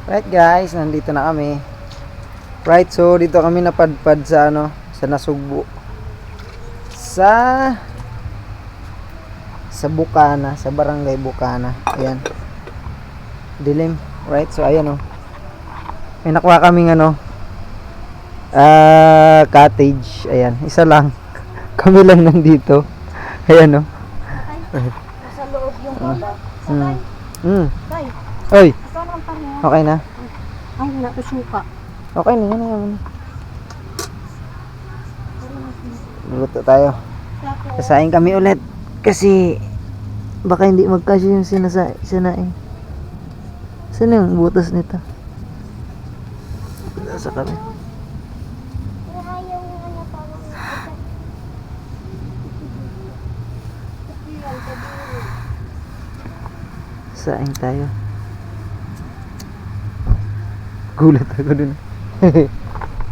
Right guys, nandito na kami. Right, so dito kami napadpad sa sa Nasugbu. Sa Bukana, sa Barangay Bukana. Ayan. Dilim, right? So ayan may nakuha kaming cottage. Ayan, isa lang. Kami lang nandito. Ayan Right. Sa loob yung baba. Sakay. Tay. Oy, Saan ang pahinga? okay na? Ay, wala ko suka. Okay na yan. Luto tayo. Kasain kami ulit. Kasi baka hindi magkasya yung sinain. Saan yung butas nito? Nasa kami. Saing tayo. Gulat ako dun.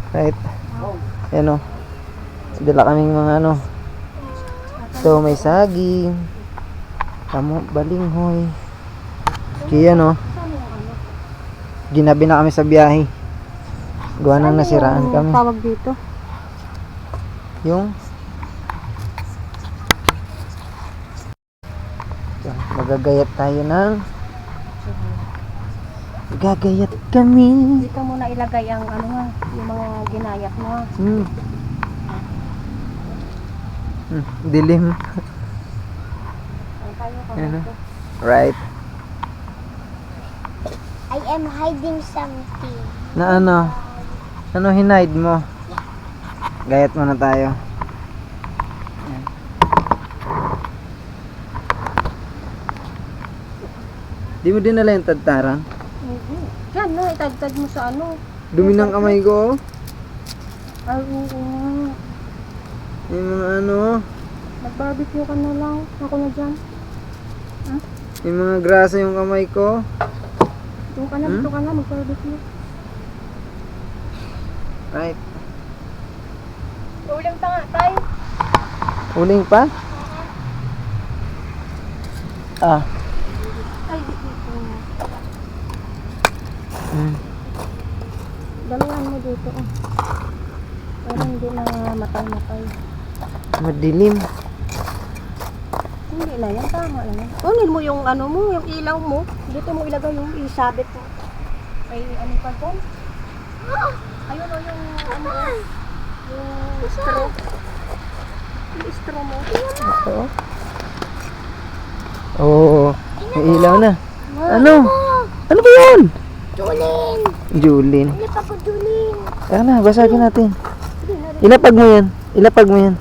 Right. Ayan dala kaming mga So may saging, balinghoy. Kaya ginabi na kami sa biyahe. Gawa nang nasiraan kami. Tawag dito? Yung magagayat tayo ng gagayat kami. Dito muna ilagay ang yung mga ginayat mo. Dilim. Right. I am hiding something. Na ano hinide mo? Gayat mo na tayo. Ayan. Di mo dinala yung tadtaran? Yan itagtad mo sa Dumi ng kamay ko. Ay, oo. Yung mga Mag-barbecue ka na lang. Ako na dyan. yung mga grasa yung kamay ko. Dito ka na, mag-barbecue. Right. Uling pa nga, tayo. Uling pa? Ay, dito. Dalawan mo dito. Pero hindi na matay. Madilim. Hindi na yan, tama na yan. Kunin mo yung yung ilaw mo. Dito mo ilagay yung isabit mo. Ay, pa doon? Ayun yung yung straw. Yung straw mo. Oo. May ilaw na. Ano ba yun? Julin. Hindi pa ko duling. Tara na, basagin natin. Ilapag mo yan.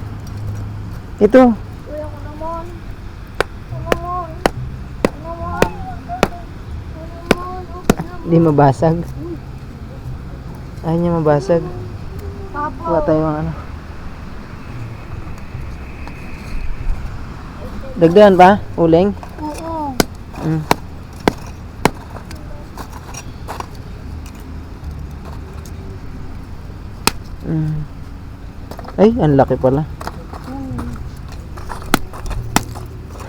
Ito. Kuya ko naman. Hindi mabasag. Ayaw niya mabasag. Kuha tayo ng Dagdagan pa? Uling? Oo. Ay, ang laki pala.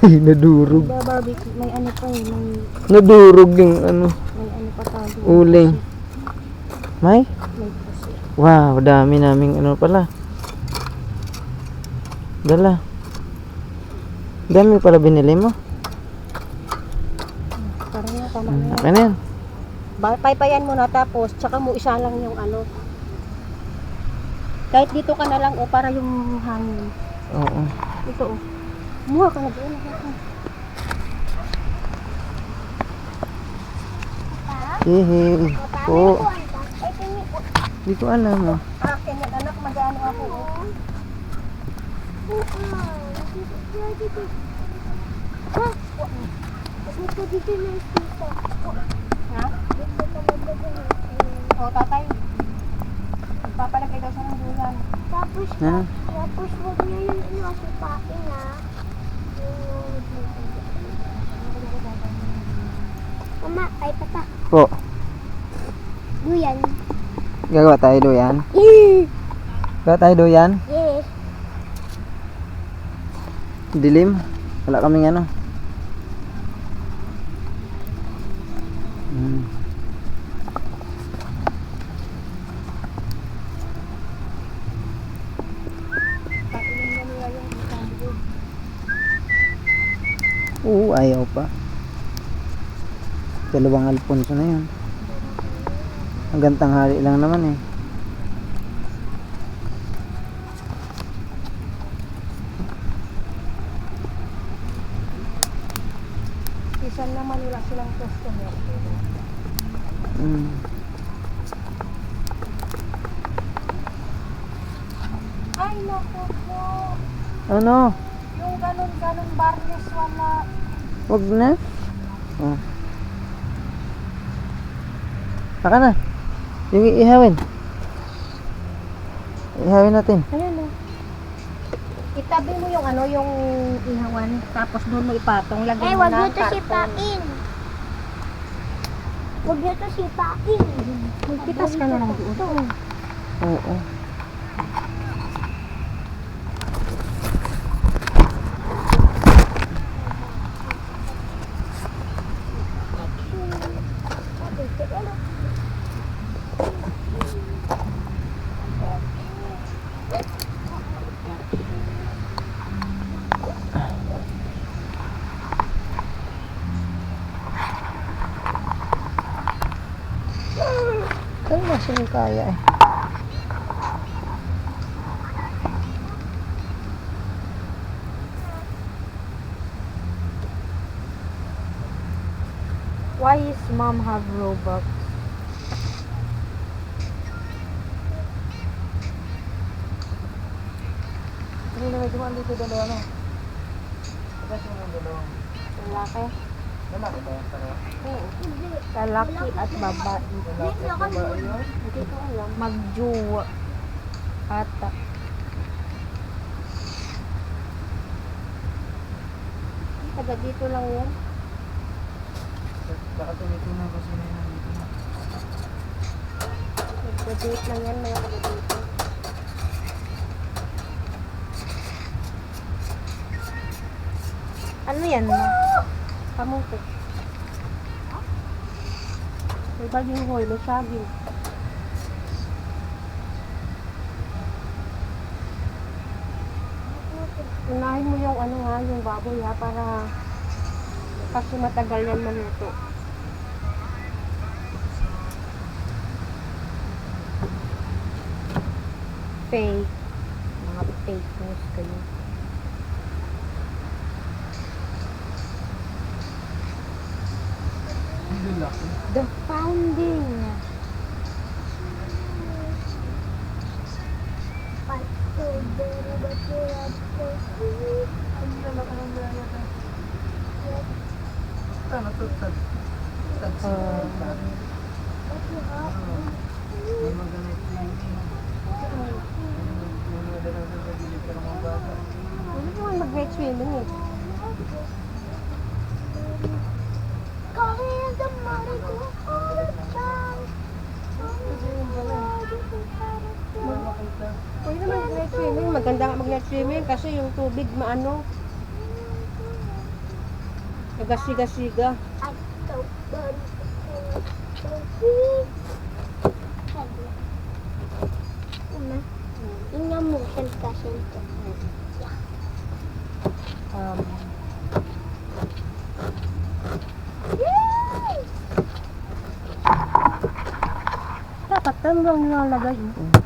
Nadurog. Barbecue, may pa eh. Nadurog yung May pa tayo. uling. May? May pusi. Wow, dami naming pala. Dala. Dami pala binili mo. Parang na, tama na. Okay na yan. Paypayan mo na tapos, tsaka mo isa lang yung Kahit dito ka na lang para yung hangin. Oo. Ito Muha ka na doon. Hehe. Oo. Hindi ko alam Akin yan anak, mag-ano ako. Dito dito na dito. Ha? Dito ka maglagay. O tatay. Papalagay daw sa ng dulan. Tapos wag niya yung asipain Mama, ay pata. po. Duyan. Gagawa tayo doyan. Gagawa tayo doyan. Yes. Dilim. Wala kaming ayaw pa. Dalawang Alfonso na yun. Hanggang tanghali lang naman eh. Isan naman wala silang customer. Mm. Ay, naku po. Ano? Yung ganon barnes wala. Wag na. Oh. Saka na. Yung iihawin. Ihawin natin. Ayan o. Itabi mo yung ano, yung ihawan. Tapos doon mo ipatong. Lagyan mo Wag ng nyo to karton. sipain. Wag nyo to sipain. Magpitas ka na lang doon. Oo. Kaya na siya kaya eh. Why is mom have Robux? Hindi na medyo dito dalawa no? Kasi mo dalawa. Lalaki? Lalaki ba yung dalawa? Oo. Lalaki at babae. Hindi ko alam. Magjuwa. Ata. Taga dito lang yan. Baka tumito na kasi na yun dito na. Nag-date lang yan, mga taga dito. Ano yan mo? Kamuti. May baging hoy, may saging. Unahin mo yung ano nga, yung baboy ha, para kasi matagal yan maluto. Fake. Mga fake news kayo. The founding. Hindi naman mag-great swimming eh. Pwede naman mag-night swimming. Maganda nga mag-night swimming kasi yung tubig maano. Nagasiga-siga. Tingnan mo, shell kasi ito. Dapat lang lang nilalagay.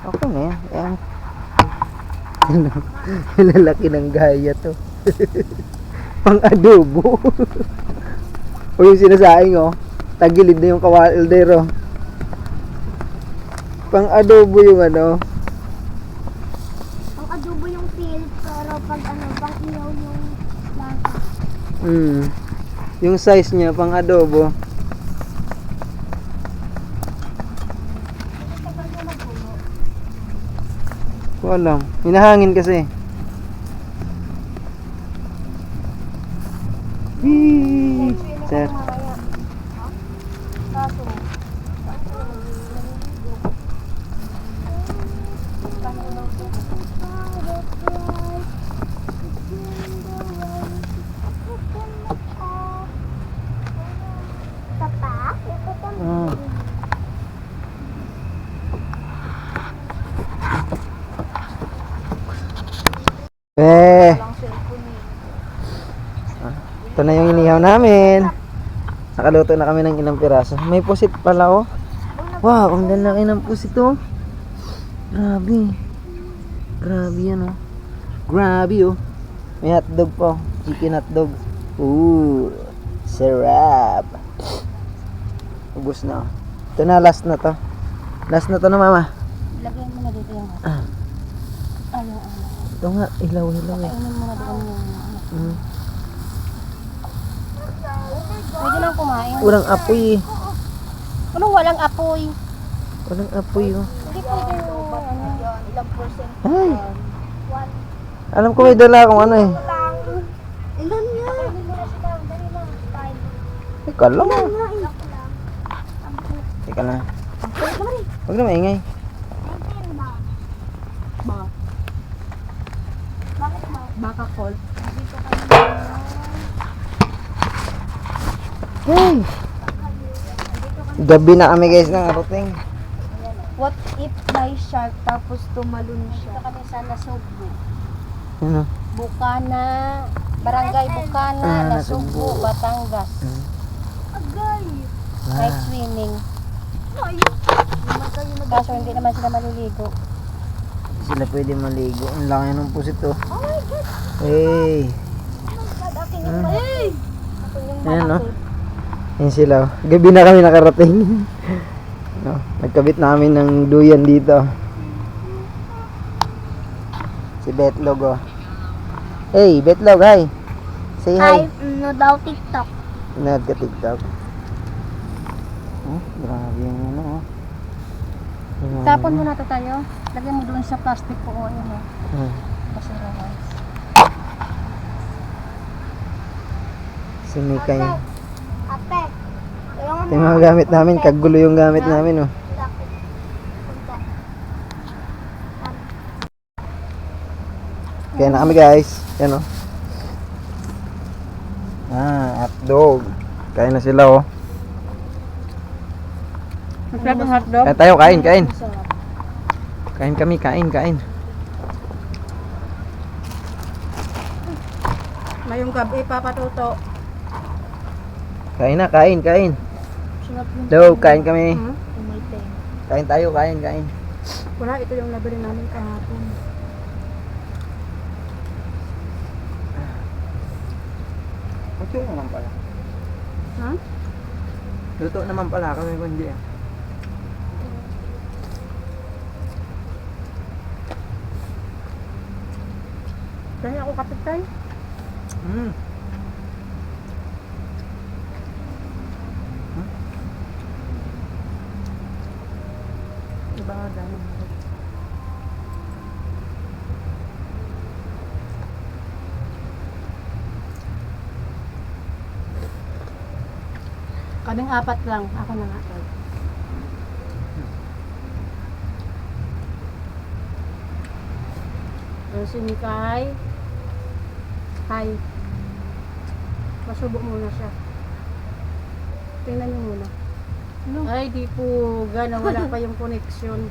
Okay na yan. Ayan. Lalaki ng gaya to. Pang adobo. O yung sinasaing oh. Tagilid na yung kawaldero. Pang adobo yung ano. Ang adobo yung feel, pero pag ano, pang ilaw yung lasa. Yung size niya pang adobo. Ko alam. Hinahangin kasi. Wee! Sir. Papa? Ah. Ito na yung inihaw namin. Nakaluto na kami ng ilang piraso. May pusit pala oh. Wow, ang lalaki ng pusit oh. Grabe. Grabe yan oh. Grabe oh. May hotdog po. Chicken hotdog. Ooh. Sarap. Ubus na oh. Ito na, last na to. Last na to na mama. Lagyan mo na dito yung Ah, ano. ito nga, ilaw eh. Kainin mo na doon yung ano. Mm. Pwede nang kumain. Walang apoy eh. Anong walang apoy? Walang apoy oh. Hindi pwede yung ano. Ilang percent? Ay. Alam ko may dala akong ano eh. Ilan nga? Teka lang. Teka lang. Huwag na maingay. Baka call. Hey. Gabi na kami guys ng aroting. What if may shark tapos tumalon Dito siya? kami sa Nasugbu. Ano? Bukana, Barangay Bukana, Ah, Nasugbu, Batangas. Agay! Night swimming. Kaso hindi naman sila maliligo. Sila pwede maligo. Ang laki ng pusit to. Hey. Hey! Ayan no. Ayan sila. Oh. Gabi na kami nakarating. No, nagkabit namin ng duyan dito. Si Betlog oh. Hey, Betlog, hi. Say hi. No daw TikTok. Nag ka TikTok. Oh, grabe yung ano oh. Yung Tapon muna to tayo. Lagyan mo doon sa plastic po. O, yun o. Hmm. Basura guys. Si Mika yun. Ate. Ito yung mga gamit namin. Kagulo yung gamit namin oh. Kaya na kami guys. Yan oh. Hotdog. Kain na sila oh. Masarap yung hotdog. Kaya tayo, kain. Kain kami, kain. Ngayong gabi, papatuto. Kain na, kain. Sarap yung Hello, kain kami. umitin. Kain tayo. Wala, ito yung nabili namin kahapon. Luto naman pala. Ha? Luto naman pala kami kung hindi. Dahil ako kapitay. Mm. Diba nga gano'n? Kaming apat lang. Ako na nga. Si Mikay. Hi. Masubo muna siya. Tingnan niyo muna. Ay, di po. Nawala pa yung connection.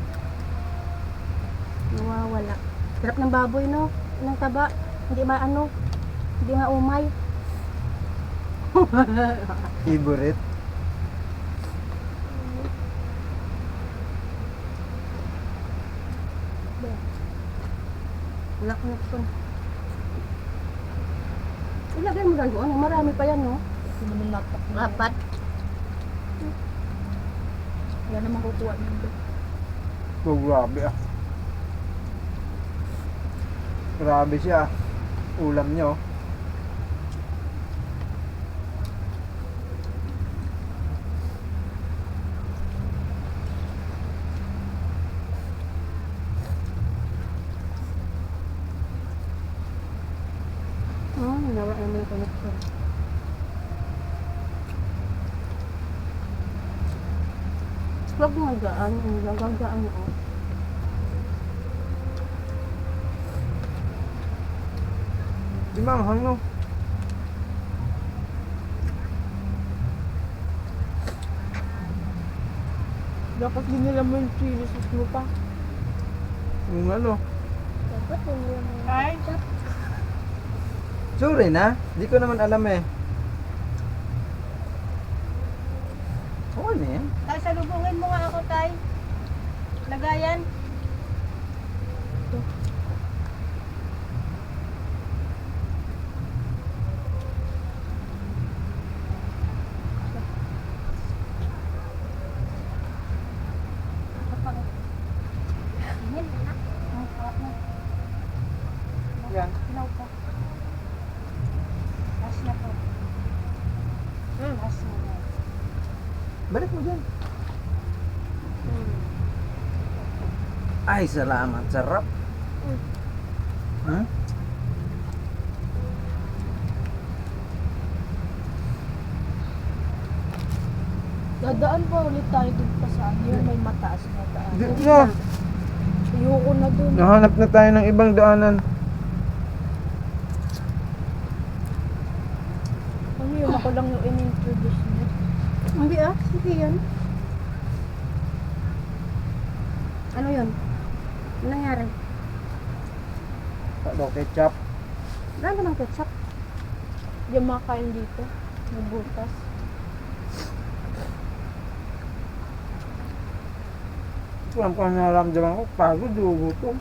Nawawala. Sarap ng baboy, no? Ng taba. Hindi maano. Hindi nga umay. Favorite. Wala connection. Ilagay mo lang doon. Marami pa yan, no? Apat. Wala namang kukuha nito. Oh, grabe ah. Grabe siya. Ulam niyo. Nawala naman yung connection. Huwag mo gaan. Gagaan ako. Di ba, ano? Dapat dinila mo yung chili sauce mo pa. Yung ano? Dapat Ay, Sorry na. Di ko naman alam eh. Okay na yan. Tay, salubungin mo nga ako, Tay. Lagayan. Yan. Ilaw pa. Last na po. Last na. Balik mo dyan. Ay, salamat. Sarap. Hmm? Dadaan pa ulit tayo dun pa sa ano, yung may mataas na daan. Dito na. Ayoko na dun. Nahanap na tayo ng ibang daanan. Ano yun, ako lang yung in-introduce niya. Hindi sige yan. Ano yun? Ano nangyari? Ano, ketchup? Gano'n ng ketchup? Yung makain dito, may butas. Alam ko na naramdaman ko, pagod, gutom.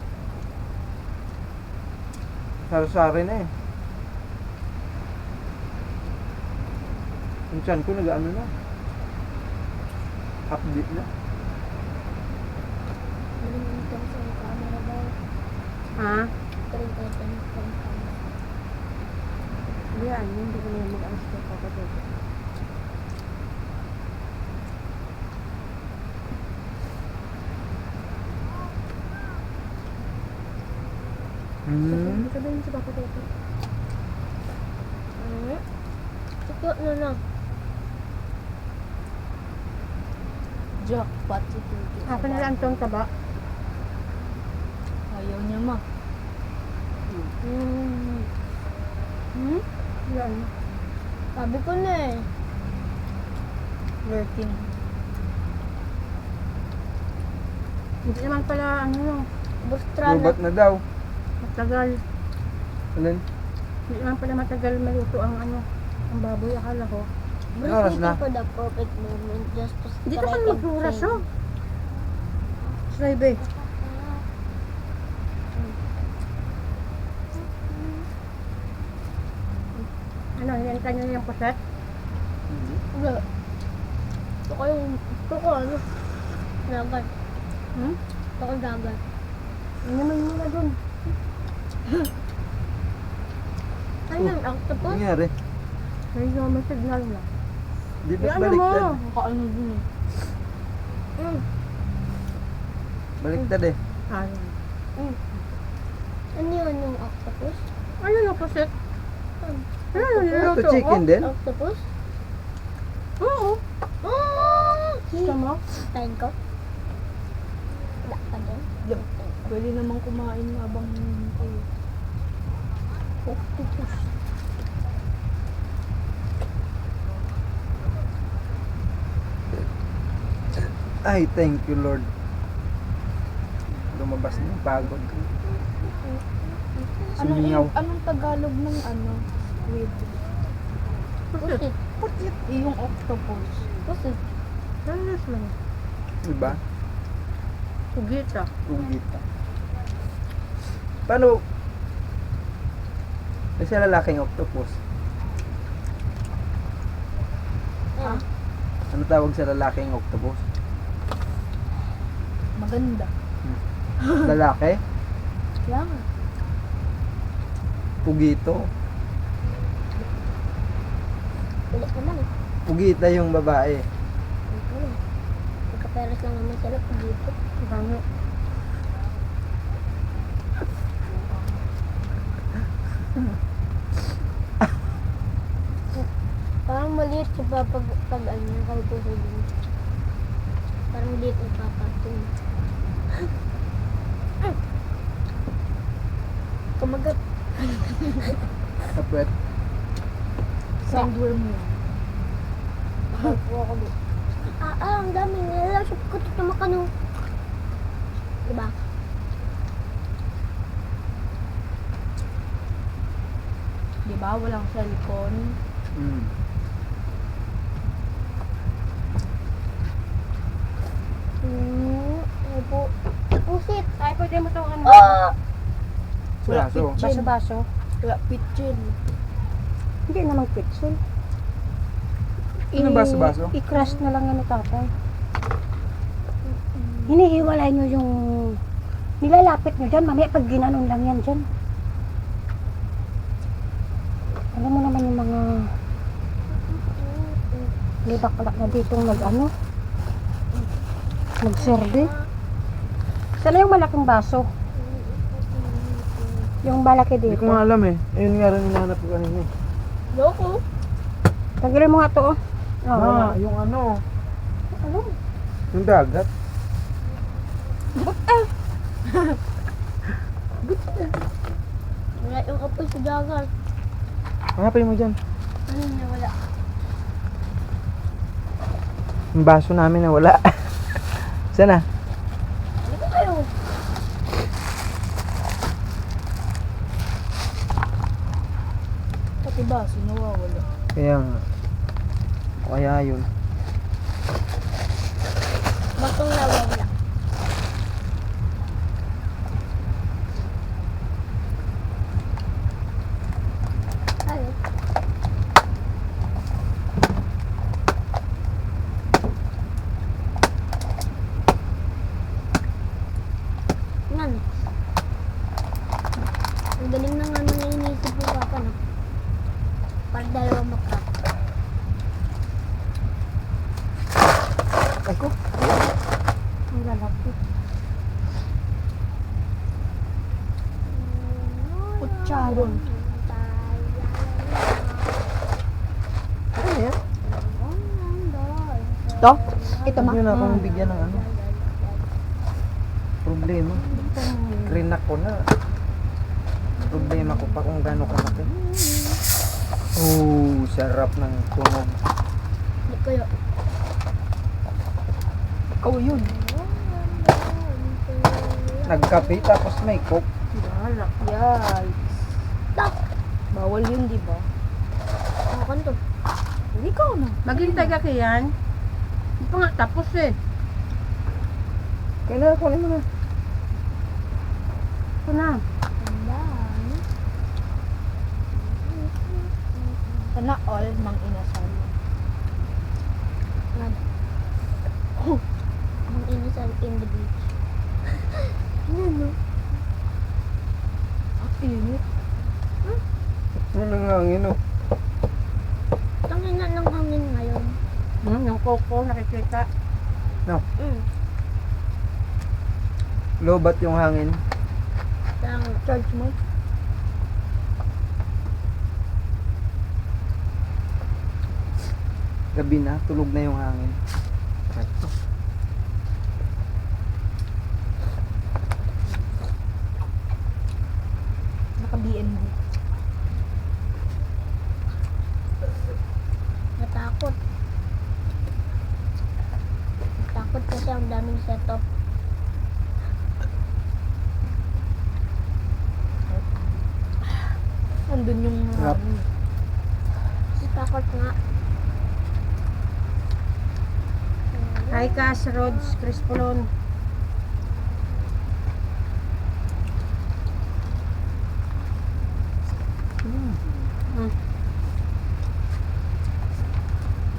Sari-sari na eh. Yung tiyan ko nag-ano na. Update na. Nalimutan sa camera daw. Ha? Nalimutan sa camera. Hindi yan. Hindi ko na yung mag-alas ko kapatid. Hmm. Sabihin sa Papa Toto. Ito na lang. Jackpot si Tuki. Ako na lang itong taba. Ayaw niya ma. Yan. Sabi ko na eh. Working. Hindi naman pala ano yung Bustrana. Lubat na daw. matagal. Alin? Hindi naman pala matagal maluto ang ano, ang baboy. Akala ko. Ano oras na? for the perfect moment just to Hindi ka pa mag-oras oh. Slibe. Ano, yan kanya yung puset? Wala. Ito ko ano. Dagat. Ito ko dagat. Ano naman muna dun? Ano yun? Octopus? Nangyari? May may signal na. Di ba't Ano mo? baliktad? Kaano dun eh. Baliktad eh. Ano? Ano yun yung octopus? Ano na puset? Ano Ito niluto chicken ko? din? Octopus? Oo. Gusto mo? Tayin ko? Wala ka din? Pwede namang kumain habang kayo. Octopus. Ay, thank you Lord. Lumabas na yung pagod. Sumingaw. Anong Tagalog ng ano? Squid. Puset. Pusit. Yung octopus. Pusit. Ayos lang. Diba? Pugita. Ugita. Paano? Kasi lalaking octopus. Ah. Ano tawag sa lalaking octopus? Maganda. Lalaki? Kaya nga. Pugito. Ulit naman. Pugita yung babae. Ulit naman. Pagkaperas lang naman sila dito. Bango. Parang maliit siya pa pag ano, kahit uhulin. Parang dito papatong. Kumagat. Kapwet. Sandworm yun. Nakapo ako dito. Ang dami nila. Sabi ko, tutuma ka nung. Diba? Diba? Walang cellphone. Mm. pwede mo itong ano. Braso. Baso-baso. Wala pitchin. Hindi naman pitsul. Ano baso-baso? I-crush na lang yan ni tatay. Hinihiwalay nyo yung... Nilalapit nyo dyan. Mamaya pag ginanon lang yan dyan. Alam mo naman yung mga... Libaklak na ditong nag-ano. Nagserve. Sana yung malaking baso. Yung malaki Hindi dito. ko nga alam eh. Ayun nga rin hinahanap ko kanina eh. Loko. Tanggalin mo nga to, oh. Ah, yung ano. Ano? Yung dagat. Wala yung apoy sa dagat. Hanapin mo dyan. Ano na wala? Yung baso namin na wala. Sana? Ano ba kayo? Pati baso nawawala. Kaya nga. O kaya yun. Bakong nawawala. Ano? Yan. Ang galing na nga nang inisip mo papa, no? Para dalawa makrap. Ay ko. Ang lalaki. Kutsaron. Ano yan? To? Ito ma? Huwag nyo na akong bigyan ng ano. Problema. Rinak ko na. Problema ko pa kung gaano kalaki. Oh, sarap ng tunog. Hindi kayo. Ikaw yun. Nagkape tapos may coke. Yalak. Yikes. Tak! Bawal yun, di ba? Ano kanto? Ikaw na. Maghintay ka kayan. Hindi pa nga tapos eh. Kaya na, kunin mo na. Ito na. Tandaan. Sana all mang inasal. Ang inasal in the beach. Ano? Ang init. Ano nang hangin oh. Tangin na ng hangin ngayon. Yung coco, nakikita. Lobat yung hangin. Tang Charge mo. Gabi na, tulog na yung hangin. Naka-BNB. natakot. Takot kasi ang daming setup. Nandun yung Rap. Takot nga. Hi, Cass, Rods, Crispolon.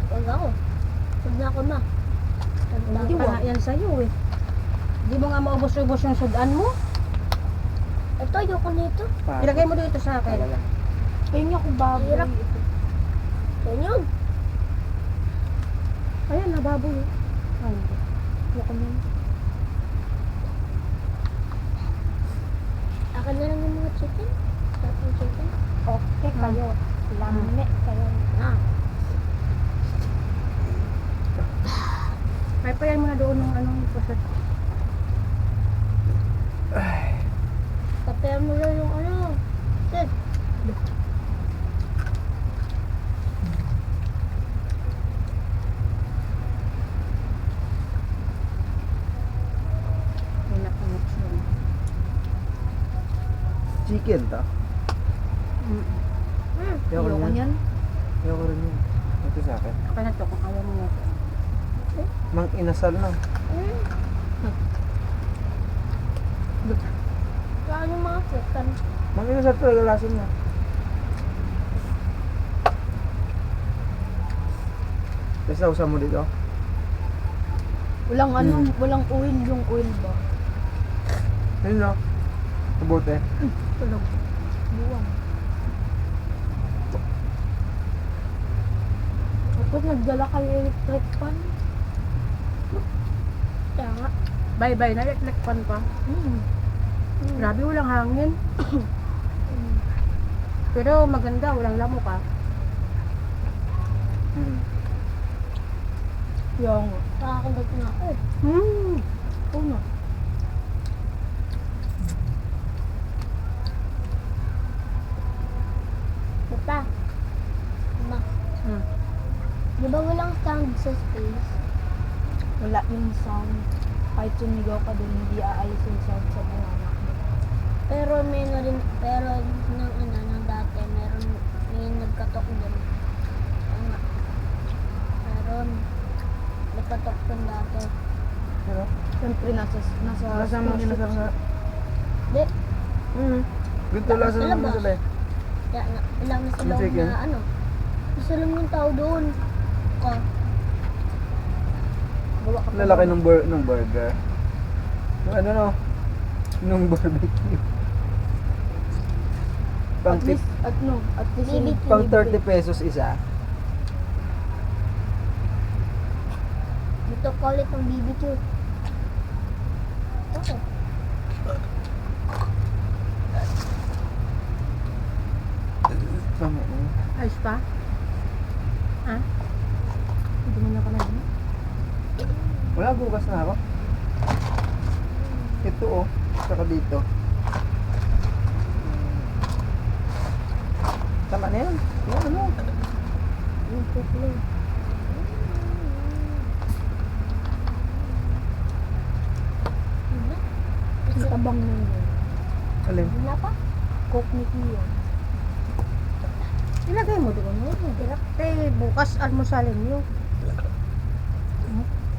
Huwag ako. Huwag na ako ma. Hindi pa nga yan sa'yo eh. Hindi mo nga maubos-ubos yung sudan mo. Ito, ayoko nito. Ilagay mo dito sa akin. Tingin ako baboy. Hirap. Yan yun. Ayan, nababoy eh. Ay, hindi. Ayoko na. Akin na lang yung mga chicken. Sarap ng chicken. Okay kayo. Lame kayo. Ah. Paypayan mo na doon ng anong pusat. Tapayan mo lang yung ano. Sid. May nakunot siya. Chicken ta. Ayoko Ayoko rin yan. niyan. Ayoko rin yan. Ito sa akin. Okay na to kung ayaw mo nga. Mang inasal na. Saan yung mga setan? Manginusap talaga lason niya. Tapos nausa mo dito. Walang ano, walang oil yung oil ba? Ayun na. Mabuti. Tulog. Buwang. Tapos nagdala kayo electric fan. Kaya nga. Bye-bye na, electric fan pa. Grabe, walang hangin. Pero maganda, walang lamok ah. Yung, Nakakagat na ako eh. una. Basta. Ma. Hmm. Di ba walang sound sa space? Wala yung sound. Kahit sumigaw ka dun, hindi aalis yung sound sa banganak mo. Pero may na rin, pero nang nang dati, may nagkatok dun. Oo nga. Meron. Nagkatok dun dati. Pero, Siyempre, nasa nasa mo ginasap nga. Di, Ganito lason Sa mo labas. sila eh. kaya na, ilang na sila Sige. na ano. Isa lang yung tao doon. Ka. gawa ka pa. Lalaki ng burger. Yung ano no? Nung barbecue. Pang, At least, at least Maybe yung pang libre. 30 pesos isa. Dito call it ng BBQ. Okay. Tama mo. Ayos pa? Ha? Hindi mo na ka na yun? Wala, bukas na ako. Ito oh. Saka dito. Tama na yan. Yung ano? Yung tuklo. Ang tabang na yun. Alin? Wala pa? Coke ni Kia. Ilagay mo doon. Hirap. Eh, bukas almusalin nyo.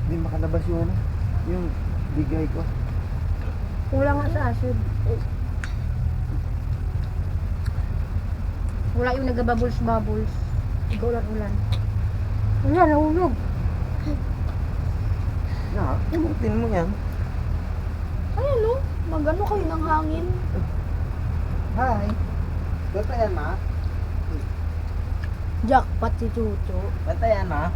Hindi makalabas yung ano. Yung bigay ko. Kulang nga sa acid. Wala yung nagabubbles-bubbles. Ulan-ulan. Wala, nahulog. Na, ibutin mo yan. Ay, ano? Magano kayo ng hangin? Hi. Bantayan ma. Jackpot si Chucho. Bantayan ma.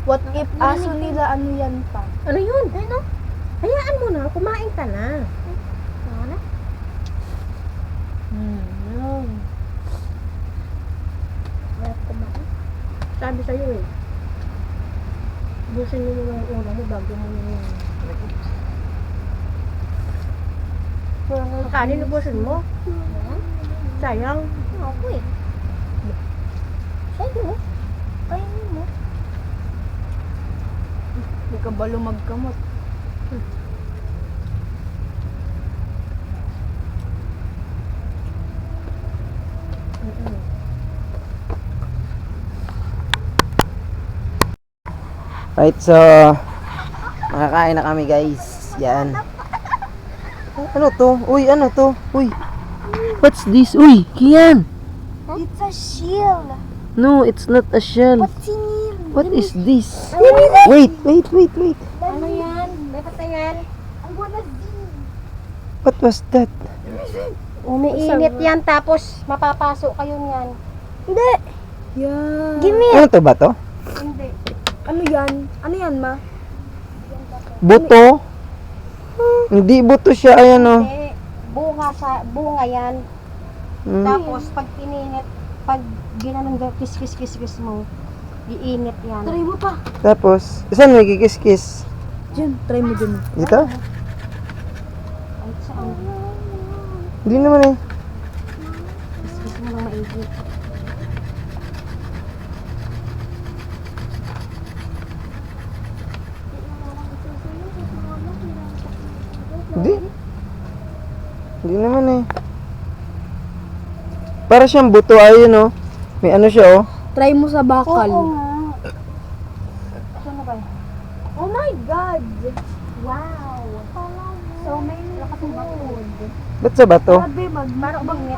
What if aso nila ano yan pa? Ano yun? Ano? Hayaan mo na. Kumain ka na. Ano na? Yun. Wala kumain. Sabi sa'yo eh. Busin mo muna yung ulam mo bago mo yung... Kanin ubusin mo. Ayan. Sayang. Ako eh. Sa'yo mo. Kainin mo. Hindi ka ba lumagkamot? Right, so makakain na kami guys. Yan. Ano to? Uy, ano to? Uy. What's this? Uy, Kian. It's a shield. No, it's not a shell. What's in here? What is this? Wait. Ano yan? Dapat na yan? I wanna see. What was that? Umiinit yan tapos mapapasok kayo niyan. Hindi. Yan. Give me. Ano to ba to? Hindi. Ano yan? Ano yan, ma? Buto? Hindi buto siya, ayan oh. Eh, bunga yan. Hmm. Tapos pag ininit, pag ginanong kis mo, iinit yan. Try mo pa. Tapos, saan may kikis-kis? Diyan, try mo dyan. Dito? Ay, saan? Hindi naman eh. Kis mo lang maigi. Hindi. Hindi naman eh. Para siyang buto, ayun oh. May ano siya oh. Try mo sa bakal. Ano ba? Oh my God. Wow. So, may lakas ng bakod. Ba't sa bato? Grabe, parang bangit.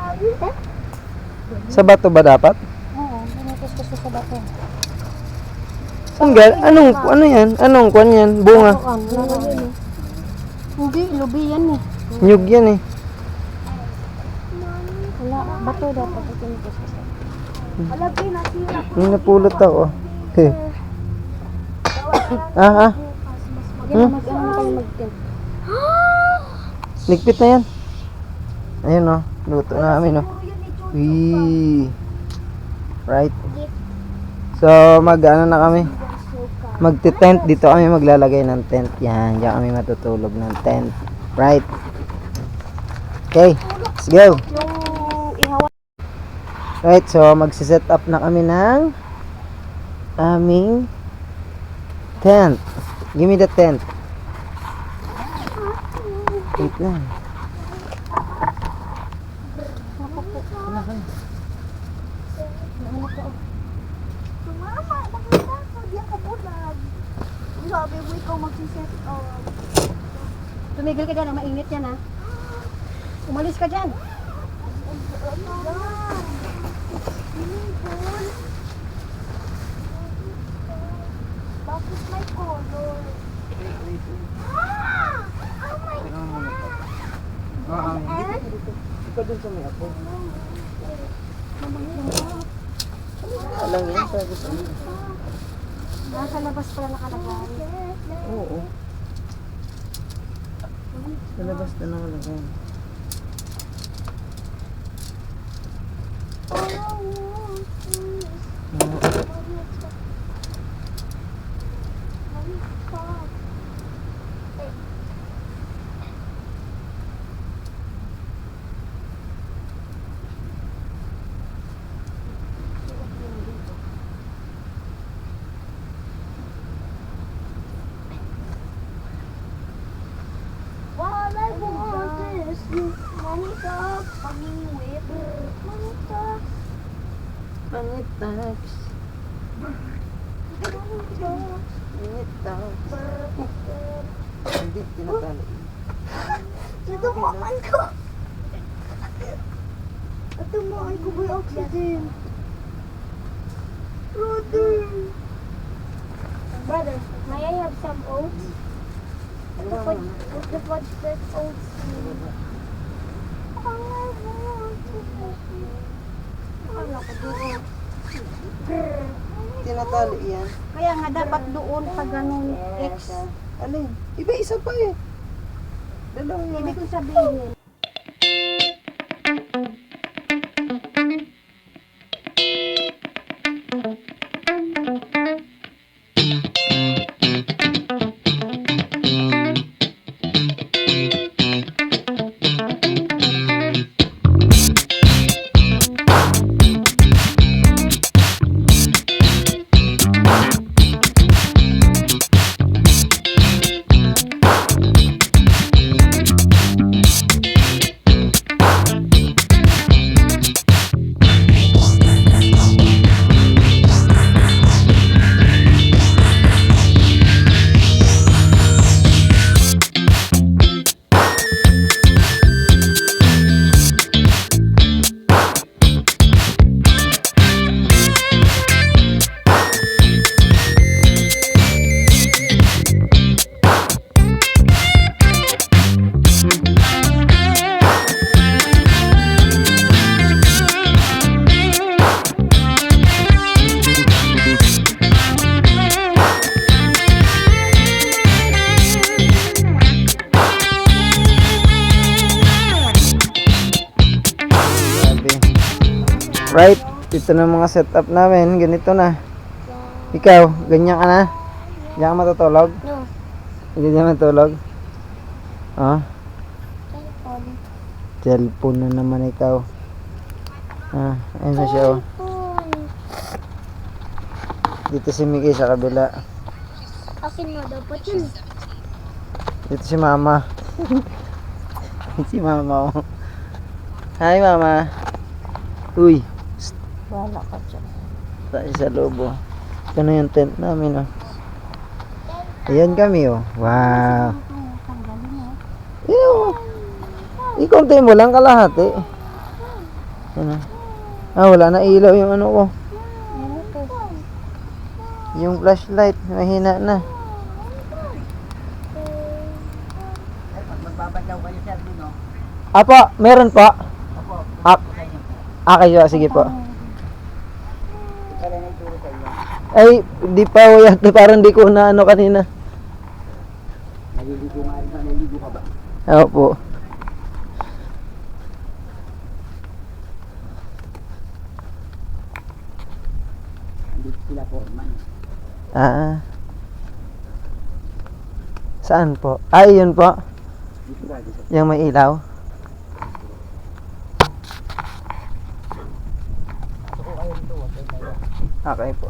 Sa bato ba dapat? Oo, binitis-tis sa bato. Ano yan? Anong kwan yan? Bunga. Hindi, lubi yan eh. Nyug yan eh. Wala, bato dapat. Binitis-tis. Wala, pinasira. May napulot ako. Okay. Ah. Mag-ano kayo mag-tent. Ligpit na yan. Ayun o. Luto namin o. Wee. Right. So, mag-ano na kami. Magte-tent. Dito kami maglalagay ng tent. Yan. Diyan kami matutulog ng tent. Right. Okay. Let's go. Yung ihawa. Right. So, magsiset up na kami ng aming tent. Give me the tent. Wait lang. Mama, nakita ko, diyan ka bulag. Sabi mo ikaw magsiset up. Tumigil ka dyan, mainit yan ha. Umalis ka dyan. Bakit may color? Ikaw dun sa may apo. Alam yan, sabi sa inyo. Nasa labas pala nakalagay. Oo. Sa labas na nakalagay. While I want this, money talks, money whip, money talks, Pangit tax. money talks. Pangit tax. Hindi, tinatalo. Tutumakan ko. At tumakan ko ba yung oxygen? Brother, may I have some oats? What the fudge says oats? Tinatalo yan. Kaya nga dapat doon sa ganun X. Alin? Iba isa pa eh. Dalawa yan. Ibig kong sabihin. Right, ito na mga setup namin. Ganito na. Ikaw, ganyan ka na? Diyan ka matutulog? No. Hindi diyan matulog? Ah, Telephone. cellphone na naman ikaw. Ah, ayun na siya oh. Telephone. Dito si Mickey sa kabila. Akin na dapat yun. Dito si Mama. Si Mama oh. Hi Mama. Uy, Wala ka dyan. tayo sa loob oh. Ito na yung tent namin oh. Ayan kami oh. Wow. Tanggalin mo. Yan Ikonti mo lang kalahati. Ano? Wala na ilaw yung ano ko. Ano to? Yung flashlight, mahina na. Magbabadlaw kayo sir, no? Apo, meron po. Opo, Ah, kayo, sige po. ito rin ay turo sa inyo. Ay, di pa ho yata, parang di ko na ano kanina. Naliligo nga rin, naliligo ka ba? Opo. Andito sila po, man. Saan po? Yun po. Dito ba, dito. Yung may ilaw. Pasok ko kayo dito, huwag kayo tayo. Okay po.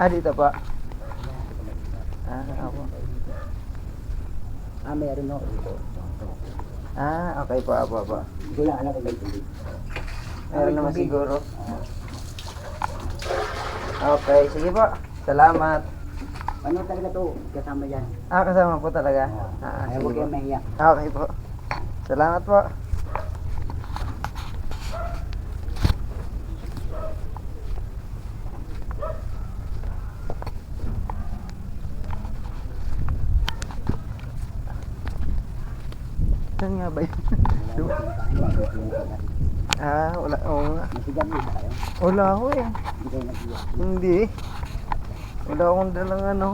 Dito po. Ako. Meron ako dito. Okay po, apo. Hindi ko lang alam kung may tubig. Meron naman siguro. Okay, sige po. Salamat. Ano talaga to? Kasama yan. Kasama po talaga. Ayaw Sige mo po. kayo mahiya. Okay po. Salamat po. Saan nga ba yun? Wala. Oo nga. Masigaw mo ba kayo? Wala ako eh. Hindi kayo nag-iyak. Hindi. Wala akong dalang ano.